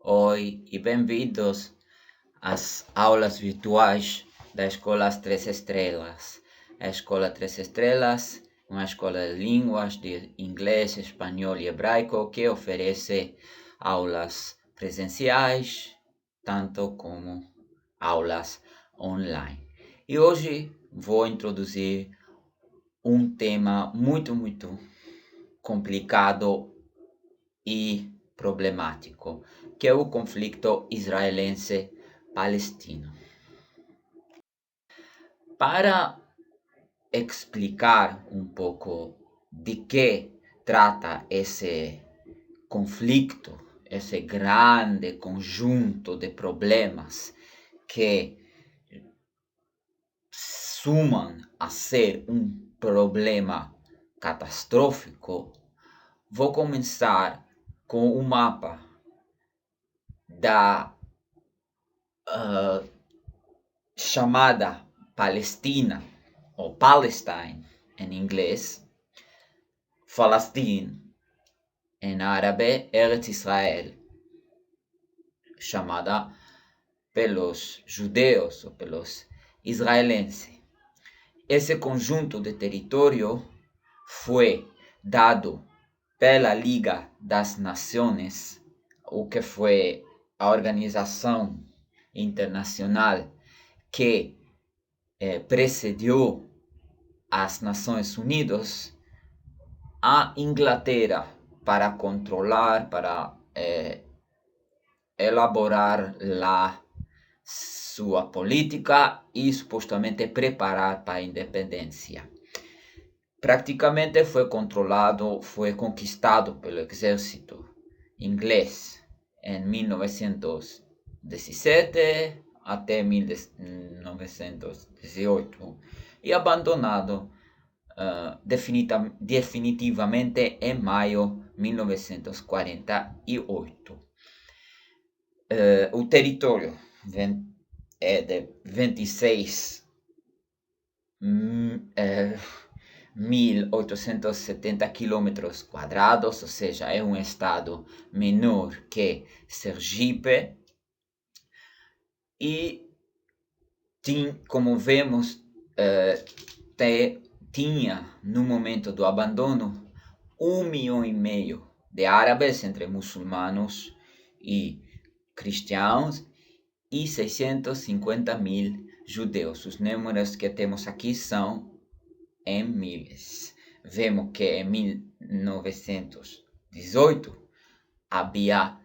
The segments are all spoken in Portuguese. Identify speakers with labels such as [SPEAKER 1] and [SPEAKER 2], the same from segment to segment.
[SPEAKER 1] Oi e bem-vindos às aulas virtuais da Escola Três Estrelas. A Escola Três Estrelas é uma escola de línguas de inglês, espanhol e hebraico que oferece aulas presenciais, tanto como aulas online. E hoje vou introduzir um tema muito complicado e problemático, que é o conflito israelense-palestino. Para explicar um pouco de que trata esse conflito, esse grande conjunto de problemas que sumam a ser um problema catastrófico, vou começar com o mapa da chamada Palestina, ou Palestine em inglês, Falastin em árabe, Eretz Israel, chamada pelos judeus ou pelos israelenses. Esse conjunto de território foi dado pela Liga das Nações, o que foi a organização internacional que precedeu as Nações Unidas, a Inglaterra para controlar, para elaborar sua política e supostamente preparar para a independência. Praticamente foi conquistado pelo exército inglês em 1917 até 1918 e abandonado definitivamente em maio de 1948. O território é de 26.870 quilômetros quadrados, ou seja, é um estado menor que Sergipe, e como vemos, tinha no momento do abandono 1,5 milhão de árabes, entre muçulmanos e cristãos, e 650 mil judeus. Os números que temos aqui são em milhas. Vemos que em 1918 havia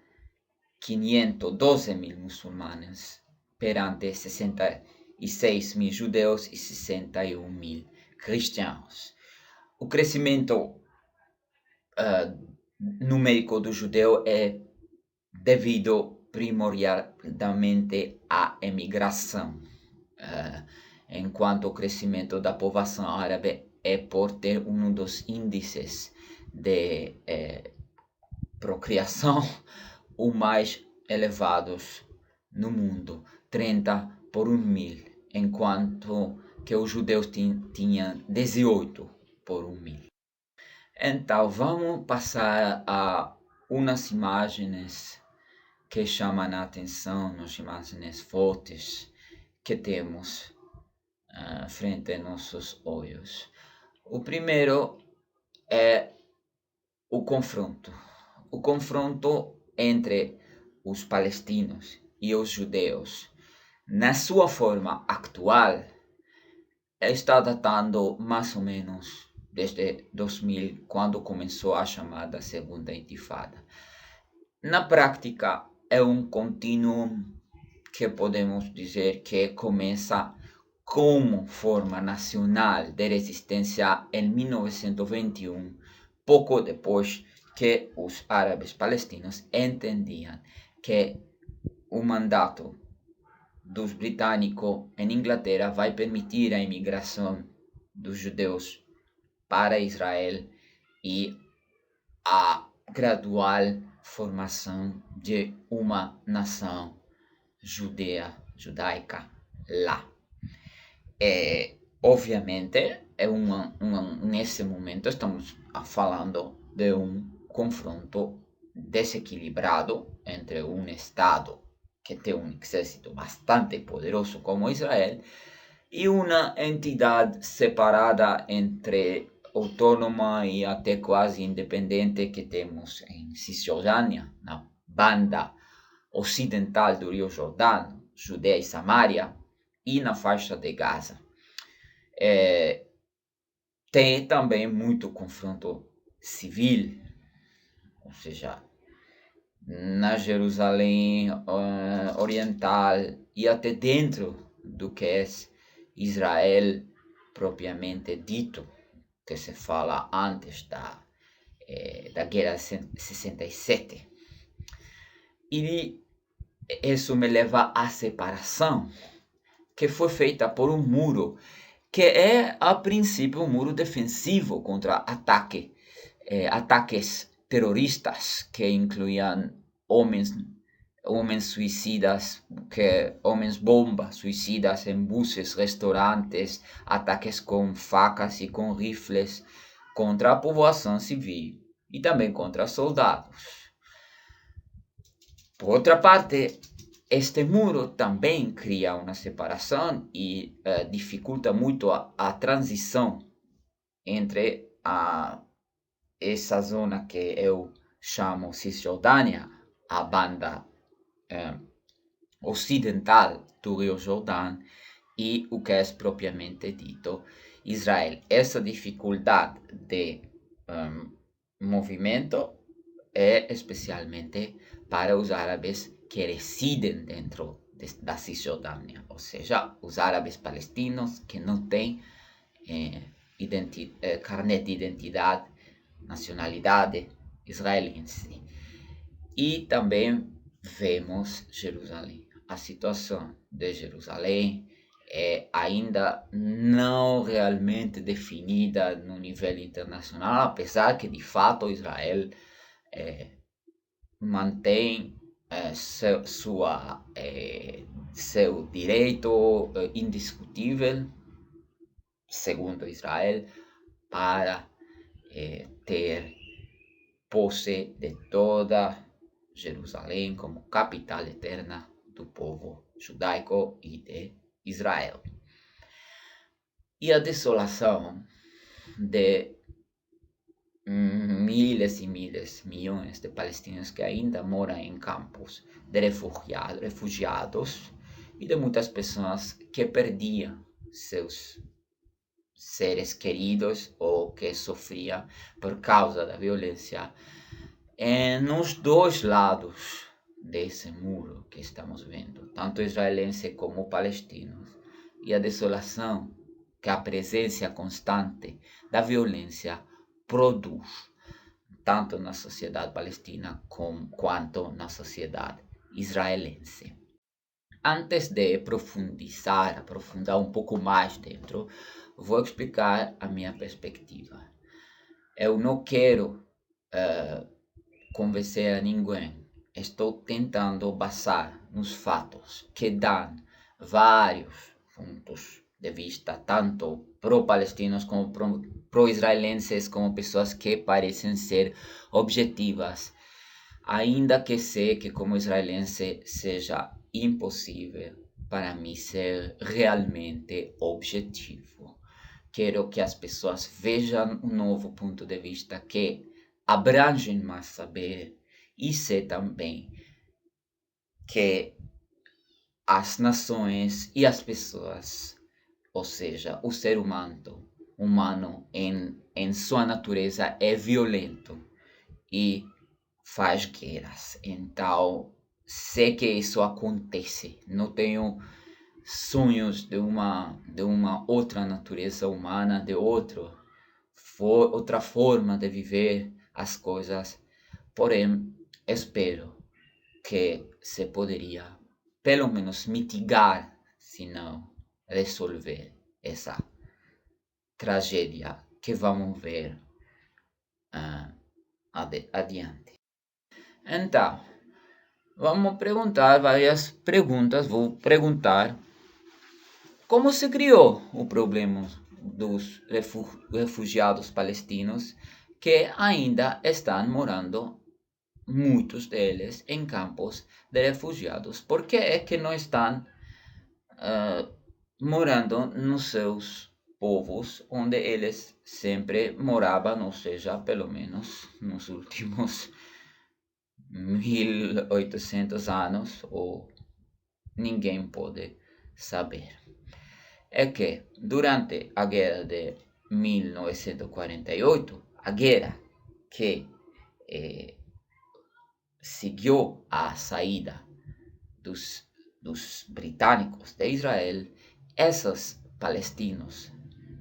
[SPEAKER 1] 512 mil muçulmanos perante 66 mil judeus e 61 mil cristãos. O crescimento numérico do judeu é devido primordialmente à emigração, enquanto o crescimento da população árabe é por ter um dos índices de procriação os mais elevados no mundo, 30 por 1.000, enquanto que os judeus tinham 18 por 1.000. Então, vamos passar a umas imagens que chamam a atenção, umas imagens fortes que temos frente a nossos olhos. O primeiro é o confronto entre os palestinos e os judeus. Na sua forma atual, está datando mais ou menos desde 2000, quando começou a chamada Segunda Intifada. Na prática, é um contínuo que podemos dizer que começa como forma nacional de resistência em 1921, pouco depois que os árabes palestinos entendiam que o mandato dos britânicos em Inglaterra vai permitir a imigração dos judeus para Israel e a gradual formação de uma nação judaica lá. Obviamente, nesse momento estamos falando de um confronto desequilibrado entre um Estado que tem um exército bastante poderoso como Israel e uma entidade separada entre autônoma e até quase independente que temos em Cisjordânia, na banda ocidental do Rio Jordão, Judeia e Samaria, e na faixa de Gaza. Tem também muito confronto civil, ou seja, na Jerusalém Oriental e até dentro do que é Israel propriamente dito, que se fala antes da Guerra de 67. E isso me leva à separação, que foi feita por um muro, que é a princípio um muro defensivo contra ataques terroristas, que incluíam homens suicidas, homens-bomba suicidas em buses, restaurantes, ataques com facas e com rifles contra a população civil e também contra soldados. Por outra parte, este muro também cria uma separação e dificulta muito a transição entre essa zona que eu chamo Cisjordânia, a banda ocidental do Rio Jordão, e o que é propriamente dito Israel. Essa dificuldade de movimento é especialmente para os árabes que residem dentro da Cisjordânia, ou seja, os árabes palestinos que não têm carnet de identidade, nacionalidade israelense. E também vemos Jerusalém. A situação de Jerusalém é ainda não realmente definida no nível internacional, apesar que de fato Israel mantém seu direito indiscutível, segundo Israel, para ter posse de toda Jerusalém como capital eterna do povo judaico e de Israel. E a desolação de milhares e milhões de palestinos que ainda moram em campos de refugiados e de muitas pessoas que perdiam seus seres queridos ou que sofriam por causa da violência nos dois lados desse muro que estamos vendo, tanto israelense como palestinos, e a desolação que a presença constante da violência produz, tanto na sociedade palestina quanto na sociedade israelense. Antes de aprofundar um pouco mais dentro, vou explicar a minha perspectiva. Eu não quero convencer a ninguém. Estou tentando basar nos fatos que dão vários pontos de vista, tanto pro-palestinos como pro-israelenses, como pessoas que parecem ser objetivas, ainda que sei que como israelense seja impossível para mim ser realmente objetivo. Quero que as pessoas vejam um novo ponto de vista que abrange mais saber e sei também que as nações e as pessoas, ou seja, o ser humano em sua natureza é violento e faz guerras. Então, sei que isso acontece. Não tenho sonhos de uma outra natureza humana, de outra forma de viver as coisas. Porém, espero que se poderia pelo menos mitigar, se não resolver essa tragédia que vamos ver adiante. Então, vamos perguntar várias perguntas. Vou perguntar como se criou o problema dos refugiados palestinos que ainda estão morando muitos deles em campos de refugiados. Por que é que não estão morando nos seus povos onde eles sempre moravam, ou seja, pelo menos nos últimos 1800 anos, ou ninguém pode saber? É que durante a guerra de 1948, a guerra que seguiu a saída dos britânicos de Israel, esses palestinos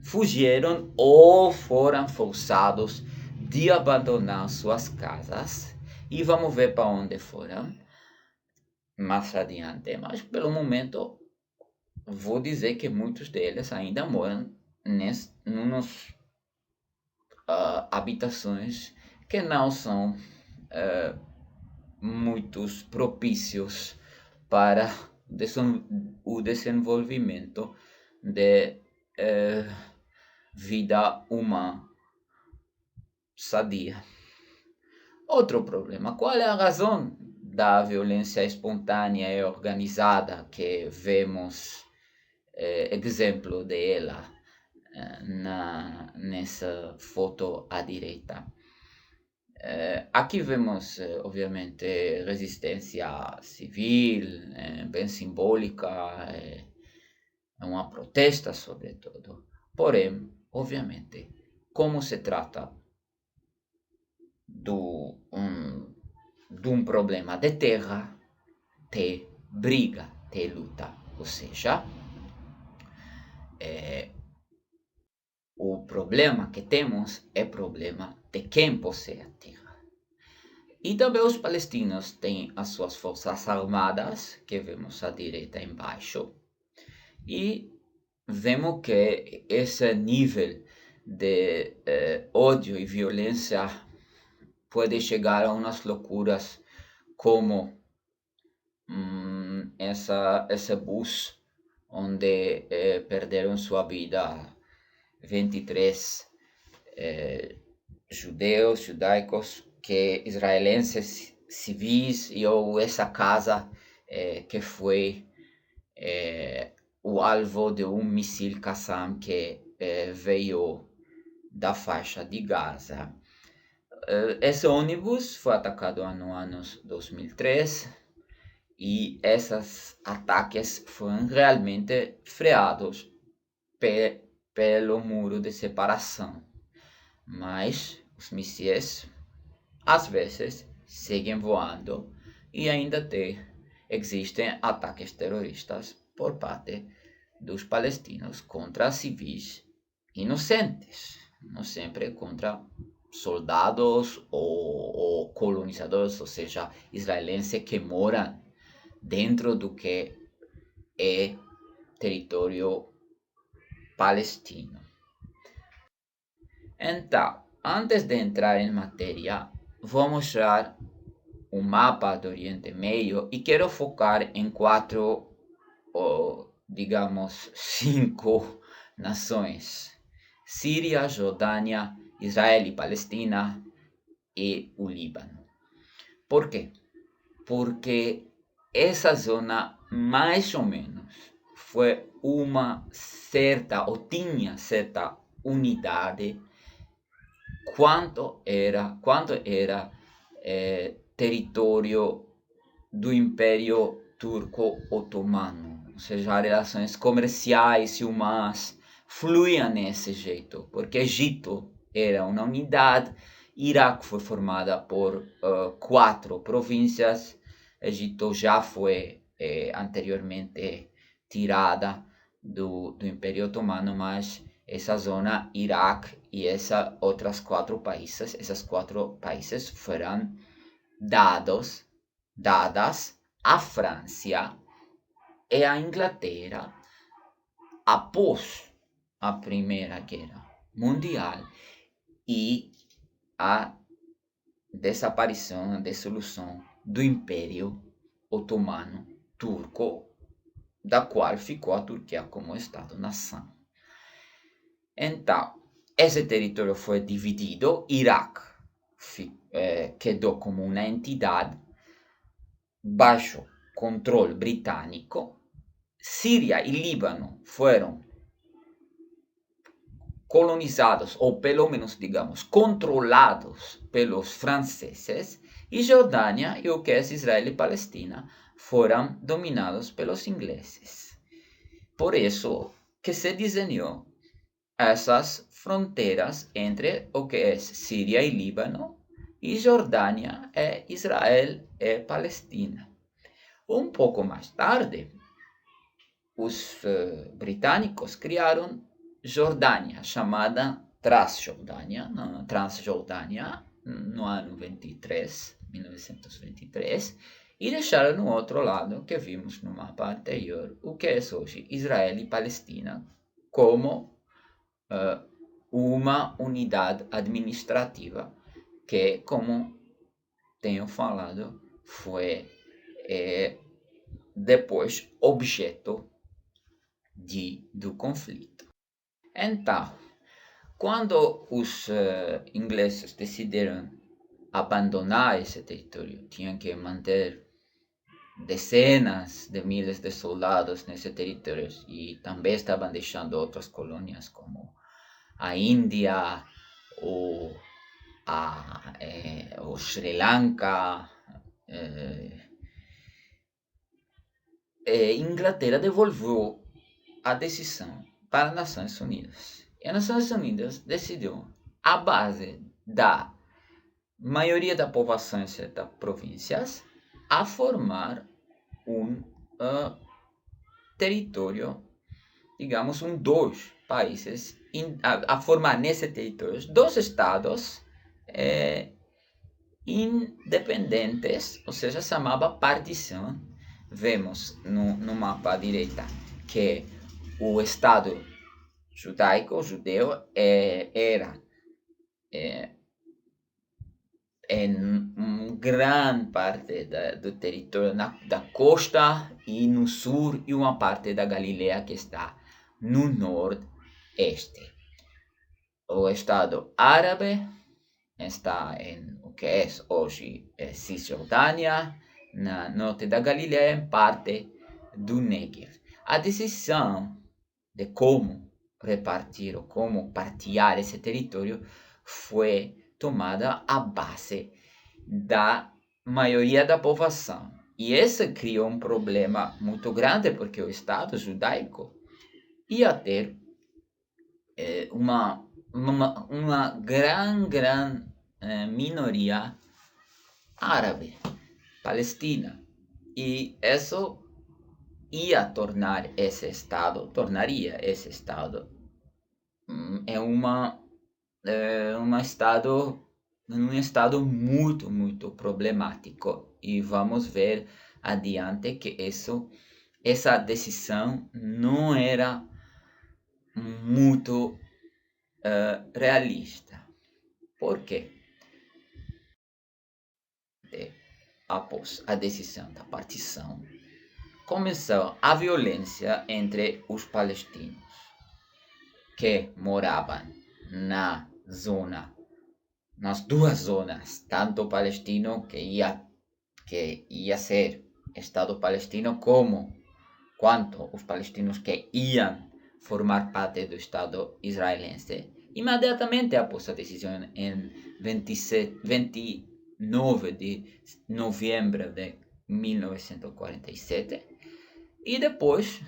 [SPEAKER 1] fugiram ou foram forçados de abandonar suas casas, e vamos ver para onde foram mais adiante, mas pelo momento vou dizer que muitos deles ainda moram nas habitações que não são muito propícios para o desenvolvimento de vida humana sadia. Outro problema: qual é a razão da violência espontânea e organizada que vemos exemplo dela nessa foto à direita? Aqui vemos, ovviamente, resistência civil, bem simbólica, uma protesta, sobretudo. Porém, ovviamente, como se trata de um problema de terra, tem briga, tem luta. Ou seja, o problema que temos é problema de quem possui a terra. E também os palestinos têm as suas forças armadas, que vemos à direita embaixo, e vemos que esse nível de ódio e violência pode chegar a umas loucuras como esse bus onde perderam sua vida 23 judaicos, que israelenses civis, e ou essa casa que foi o alvo de um míssil Qassam que veio da faixa de Gaza. Esse ônibus foi atacado no ano 2003 e esses ataques foram realmente freados pelo muro de separação. Mas os mísseis às vezes seguem voando e ainda existem ataques terroristas por parte dos palestinos contra civis inocentes, não sempre contra soldados ou colonizadores, ou seja, israelenses que moram dentro do que é território palestino. Então, antes de entrar em matéria, vou mostrar um mapa do Oriente Médio e quero focar em 5 nações: Síria, Jordânia, Israel e Palestina e o Líbano. Por quê? Porque essa zona, mais ou menos, foi uma certa, ou tinha certa unidade quando era território do Império Turco-Otomano. Ou seja, as relações comerciais e humanas fluíam nesse jeito, porque Egito era uma unidade, Iraque foi formada por 4 províncias, Egito já foi anteriormente tirada do Império Otomano, mas essa zona, Iraque e esses outros 4 países foram dadas à França e à Inglaterra após a Primeira Guerra Mundial e a desaparição, a dissolução do Império Otomano Turco, da qual ficou a Turquia como Estado-nação. Então, esse território foi dividido, Iraque quedó como una entidad bajo control británico. Siria y Líbano fueron colonizados, o pelo menos, digamos, controlados pelos franceses, y Jordania y lo que es Israel y Palestina fueron dominados pelos ingleses. Por eso que se diseñó esas fronteras entre lo que es Siria y Líbano, y Jordania e Israel e Palestina. Un pouco mais tarde, os britânicos criaram Jordânia, chamada Transjordânia, no ano 1923, e deixaram no outro lado, que vimos no mapa anterior, o que é hoje Israel e Palestina, como uma unidade administrativa que, como tenho falado, foi depois objeto do conflito. Então, quando os ingleses decidiram abandonar esse território, tinham que manter dezenas de milhares de soldados nesse território, e também estavam deixando outras colônias como a Índia ou o Sri Lanka. Inglaterra devolveu a decisão para as Nações Unidas. E as Nações Unidas decidiu, à base da maioria da população em certas províncias, a formar um território, digamos, dois países, a formar nesse território dois estados independentes, ou seja, chamava partição. Vemos no mapa à direita que o Estado judeu era em grande parte do território da costa e no sul, e uma parte da Galileia que está no nordeste. O Estado árabe está em o que é hoje Cisjordânia, na norte da Galileia, em parte do Negev. A decisão de como repartir ou como partilhar esse território foi tomada à base da maioria da população. E isso criou um problema muito grande, porque o Estado judaico ia ter uma grande minoria árabe, palestina, e isso tornaria esse estado um estado muito problemático, e vamos ver adiante que essa decisão não era muito realista. Por quê? Após a decisão da partição, começou a violência entre os palestinos que moravam nas duas zonas, tanto o palestino que ia ser Estado palestino, quanto os palestinos que iam formar parte do Estado israelense. Imediatamente após a decisão, em 29 de novembro de 1947, e depois,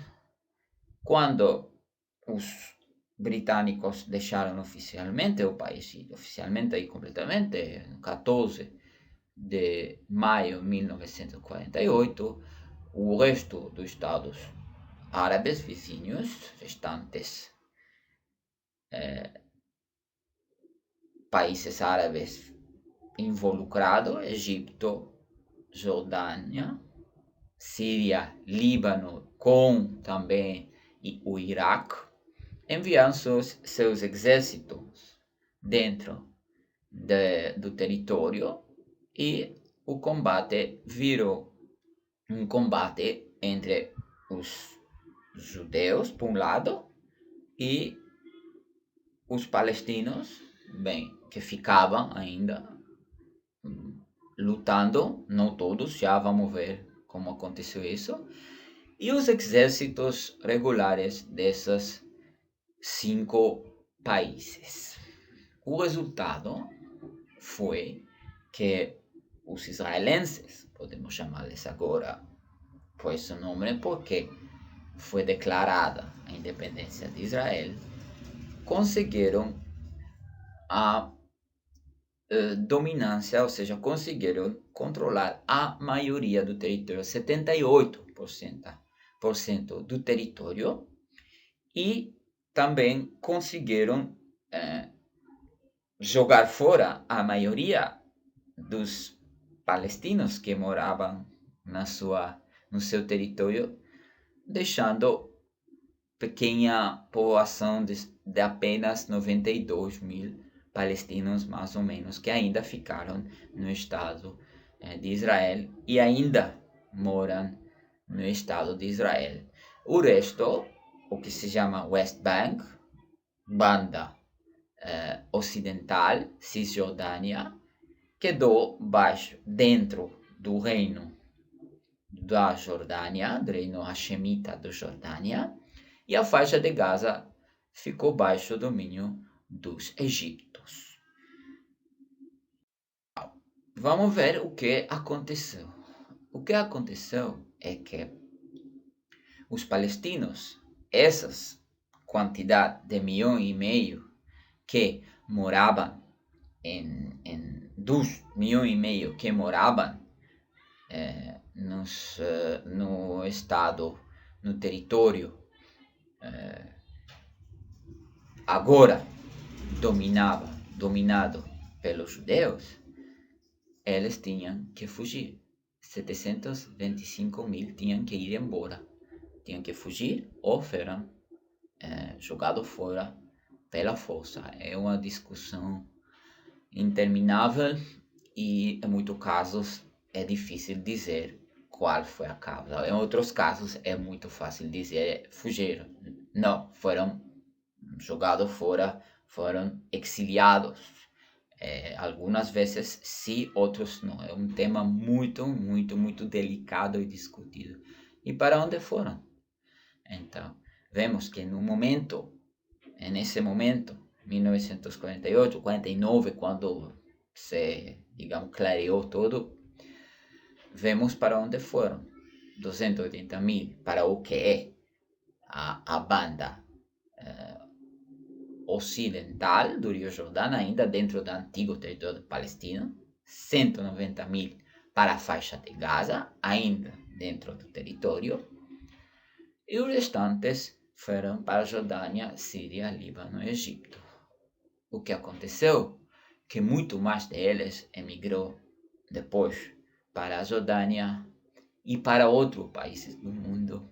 [SPEAKER 1] quando os britânicos deixaram oficialmente o país, oficialmente e completamente, 14 de maio de 1948, o resto dos estados árabes vizinhos, restantes países árabes involucrados, Egito, Jordânia, Síria, Líbano, com também o Iraque, enviaram seus exércitos dentro do território, e o combate virou um combate entre os judeus, por um lado, e os palestinos, que ficavam ainda lutando, não todos, já vamos ver como aconteceu isso, e os exércitos regulares desses 5 países. O resultado foi que os israelenses, podemos chamá-los agora por esse nome porque foi declarada a independência de Israel, conseguiram a dominância, ou seja, conseguiram controlar a maioria do território, 78% do território, e também conseguiram jogar fora a maioria dos palestinos que moravam no seu território, deixando pequena população de apenas 92 mil palestinos, mais ou menos, que ainda ficaram no Estado de Israel e ainda moram no Estado de Israel. O resto, o que se chama West Bank, banda ocidental, Cisjordânia, quedou dentro do reino da Jordânia, do reino hashemita da Jordânia, e a faixa de Gaza ficou baixo domínio dos egípcios. Vamos ver o que aconteceu. O que aconteceu é que os palestinos, essas quantidade de 1,5 milhão que moravam dos 1,5 milhão que moravam no estado, no território agora dominado pelos judeus, eles tinham que fugir. 725 mil tinham que ir embora, tinham que fugir ou foram jogados fora pela força. É uma discussão interminável e em muitos casos é difícil dizer qual foi a causa. Em outros casos é muito fácil dizer fugiram. Não, foram jogados fora, foram exiliados. Algumas vezes sim, outros não. É um tema muito, muito, muito delicado e discutido. E para onde foram? Então, vemos que nesse momento, 1948, 49, quando se, digamos, clareou tudo, vemos para onde foram. 280 mil para o que é a banda ocidental do Rio Jordão, ainda dentro do antigo território palestino. 190 mil para a faixa de Gaza, ainda dentro do território. E os restantes foram para a Jordânia, Síria, Líbano e Egito. O que aconteceu? Que muito mais deles emigrou depois para a Jordânia e para outros países do mundo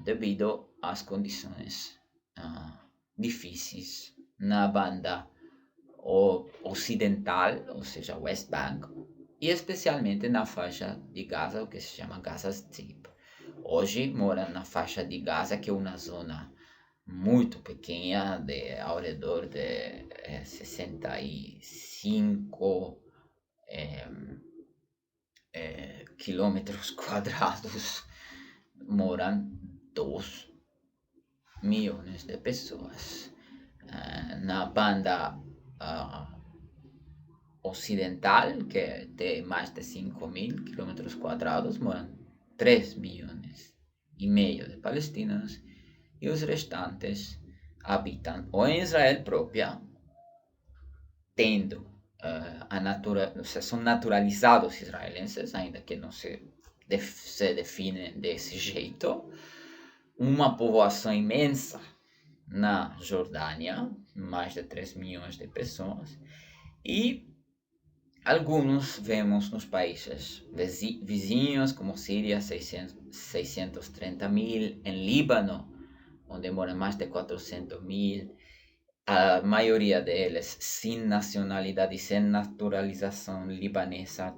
[SPEAKER 1] devido às condições difíceis na banda ocidental, ou seja, West Bank, e especialmente na faixa de Gaza, o que se chama Gaza Strip. Hoje moram na faixa de Gaza, que é uma zona muito pequena, ao redor de 65 quilômetros quadrados, moram 2 milhões de pessoas. Na banda ocidental, que tem mais de 5.000 quilômetros quadrados, moram 3 milhões e meio de palestinos, e os restantes habitam ou em Israel própria, tendo são naturalizados israelenses, ainda que não se definem desse jeito, uma povoação imensa na Jordânia, mais de 3 milhões de pessoas, e alguns vemos nos países vizinhos, como Síria, 630 mil, em Líbano, onde moram mais de 400 mil, a maioria deles sem nacionalidade, sem naturalização libanesa,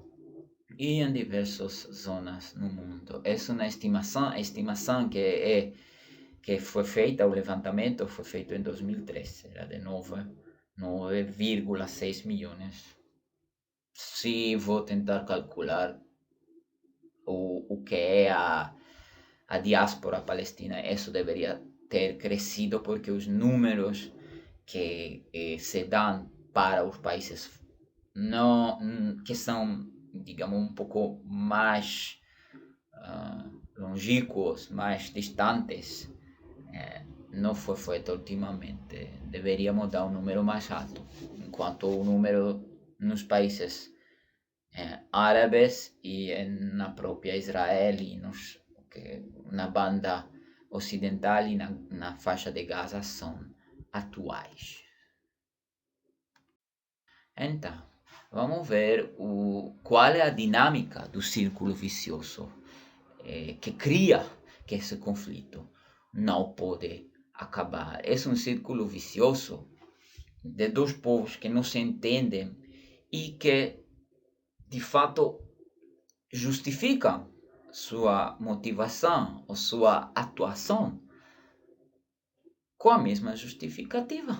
[SPEAKER 1] e em diversas zonas no mundo. Essa é uma estimação, a estimação que foi feita, o levantamento foi feito em 2013, era de 9,6 milhões se vou tentar calcular o que é a diáspora palestina, isso deveria ter crescido porque os números que se dão para os países não, que são, digamos, um pouco mais longínquos, mais distantes, não foi feito ultimamente. Deveríamos dar um número mais alto, enquanto o número nos países árabes e na própria Israel e na banda ocidental e na faixa de Gaza são atuais. Então, vamos ver qual é a dinâmica do círculo vicioso que cria que esse conflito não pode acabar. É um círculo vicioso de dois povos que não se entendem e que, de fato, justificam sua motivação ou sua atuação com a mesma justificativa.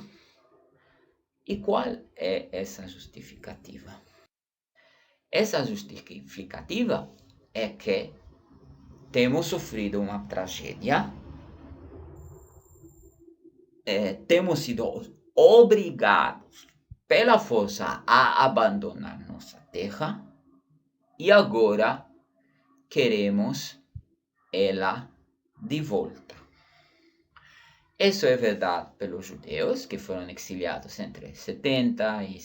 [SPEAKER 1] E qual é essa justificativa? Essa justificativa é que temos sofrido uma tragédia, temos sido obrigados pela força a abandonar nossa terra e agora queremos ela de volta. Isso é verdade pelos judeus que foram exiliados entre 70 e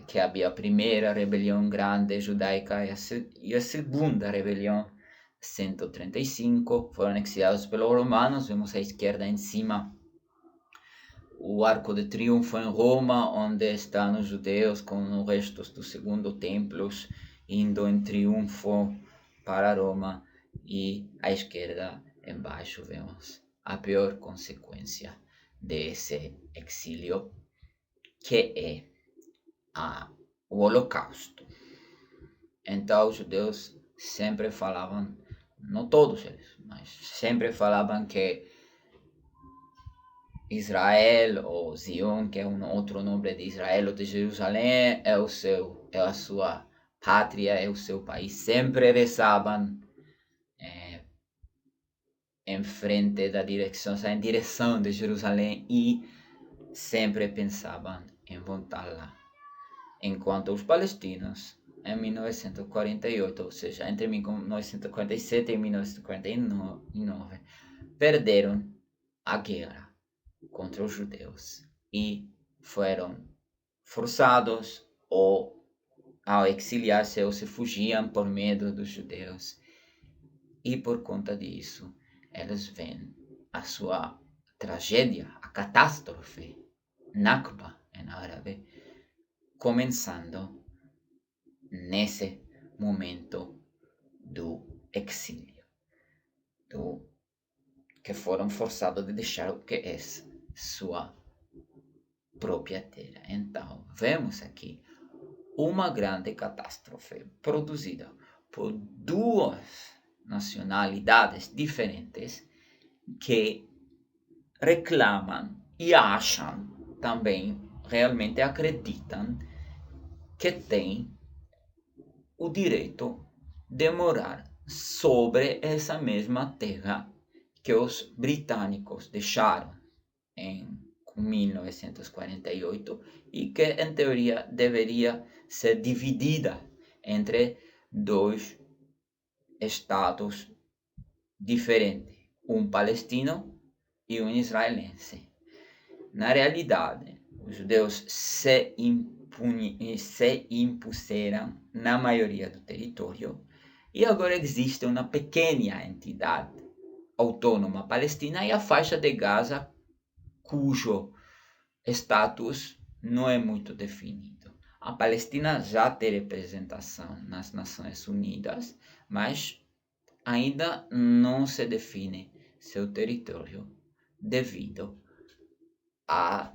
[SPEAKER 1] que havia a primeira rebelião grande judaica e a segunda rebelião 135, foram exiliados pelos romanos. Vemos à esquerda em cima o Arco de Triunfo em Roma, onde estão os judeus com os restos dos segundo templos indo em triunfo para Roma, e à esquerda embaixo vemos a pior consequência desse exílio, que é o Holocausto. Então os judeus sempre falavam, não todos eles, mas sempre falavam que Israel, ou Zion, que é um outro nome de Israel ou de Jerusalém, é a sua pátria, é o seu país. Sempre rezavam em frente da direção, em direção de Jerusalém, e sempre pensavam em voltar lá. Enquanto os palestinos, em 1948, ou seja, entre 1947 e 1949, perderam a guerra contra os judeus e foram forçados ou ao exiliar-se ou se fugiam por medo dos judeus. E por conta disso, eles veem a sua tragédia, a catástrofe, Nakba em árabe, começando nesse momento do exílio, que foram forçados a deixar o que é sua própria terra. Então, vemos aqui uma grande catástrofe produzida por duas nacionalidades diferentes que reclamam e acham, também realmente acreditam, que têm o direito de morar sobre essa mesma terra que os britânicos deixaram em 1948 e que, em teoria, deveria ser dividida entre dois estados diferentes, um palestino e um israelense. Na realidade, os judeus se impuseram na maioria do território e agora existe uma pequena entidade autônoma palestina e a faixa de Gaza, cujo status não é muito definido. A Palestina já tem representação nas Nações Unidas, mas ainda não se define seu território devido a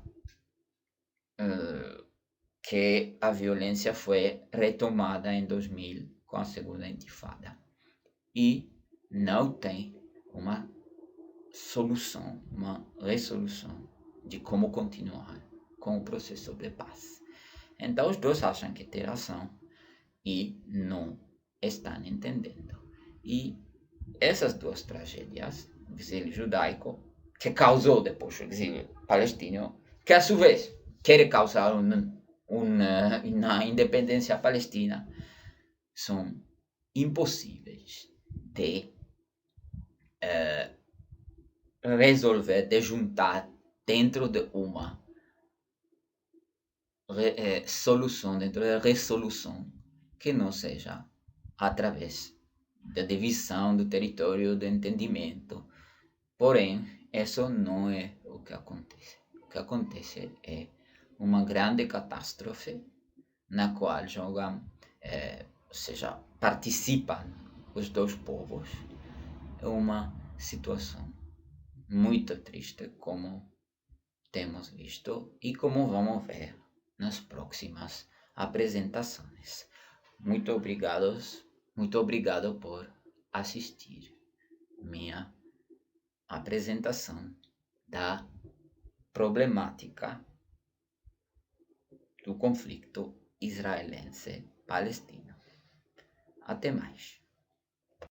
[SPEAKER 1] que a violência foi retomada em 2000 com a segunda intifada e não tem uma solução, uma resolução de como continuar com o processo de paz. Então os dois acham que têm razão e não estão entendendo. E essas duas tragédias, o exílio judaico, que causou depois o exílio palestino, que a sua vez quer causar uma independência palestina, são impossíveis de resolver, de juntar dentro de uma solução, dentro da resolução, que não seja através da divisão do território, do entendimento. Porém, isso não é o que acontece. O que acontece é uma grande catástrofe na qual jogam, ou seja, participam os dois povos. É uma situação muito triste, como temos visto e como vamos ver nas próximas apresentações. Muito obrigado por assistir minha apresentação da problemática do conflito israelense-palestino. Até mais.